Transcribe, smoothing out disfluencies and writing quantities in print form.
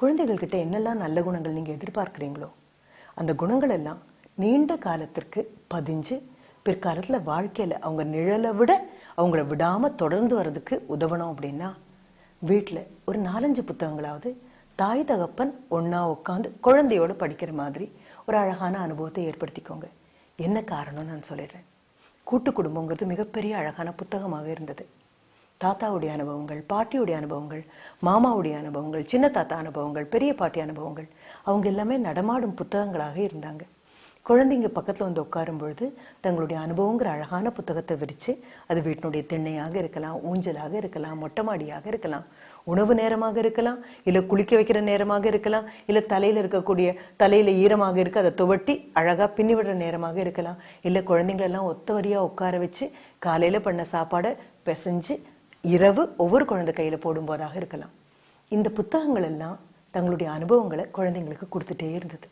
குழந்தைகள்கிட்ட என்னெல்லாம் நல்ல குணங்கள் நீங்கள் எதிர்பார்க்குறீங்களோ அந்த குணங்கள் எல்லாம் நீண்ட காலத்திற்கு பதிஞ்சு பிற்காலத்தில் வாழ்க்கையில் அவங்க நிழலை விட அவங்கள விடாமல் தொடர்ந்து வர்றதுக்கு உதவணும் அப்படின்னா வீட்டில் ஒரு 4-5 புத்தகங்களாவது தாய் தகப்பன் ஒன்றா உட்காந்து குழந்தையோடு படிக்கிற மாதிரி ஒரு அழகான அனுபவத்தை ஏற்படுத்திக்கோங்க. என்ன காரணம்னு நான் சொல்லிடுறேன். கூட்டு குடும்பங்கிறது மிகப்பெரிய அழகான புத்தகமாக இருந்தது. தாத்தாவுடைய அனுபவங்கள், பாட்டியுடைய அனுபவங்கள், மாமாவுடைய அனுபவங்கள், சின்ன தாத்தா அனுபவங்கள், பெரிய பாட்டி அனுபவங்கள், அவங்க எல்லாமே நடமாடும் புத்தகங்களாக இருந்தாங்க. குழந்தைங்க பக்கத்தில் வந்து உட்காரும் பொழுது தங்களுடைய அனுபவங்கிற அழகான புத்தகத்தை விரித்து அது வீட்டினுடைய திண்ணையாக இருக்கலாம், ஊஞ்சலாக இருக்கலாம், மொட்டை மாடியாக இருக்கலாம், உணவு நேரமாக இருக்கலாம், இல்லை குளிக்க வைக்கிற நேரமாக இருக்கலாம், இல்லை தலையில் இருக்கக்கூடிய தலையில் ஈரமாக இருக்க அதை துவட்டி அழகாக பின்னி விடுற நேரமாக இருக்கலாம், இல்லை குழந்தைங்களெல்லாம் ஒத்த வரியாக உட்கார வச்சு காலையில் பண்ண சாப்பாடை பிசைஞ்சு இரவு ஒவ்வொரு குழந்தை கையில் போடும்போதாக இருக்கலாம். இந்த புத்தகங்கள் எல்லாம் தங்களுடைய அனுபவங்களை குழந்தைங்களுக்கு கொடுத்துட்டே இருந்தது.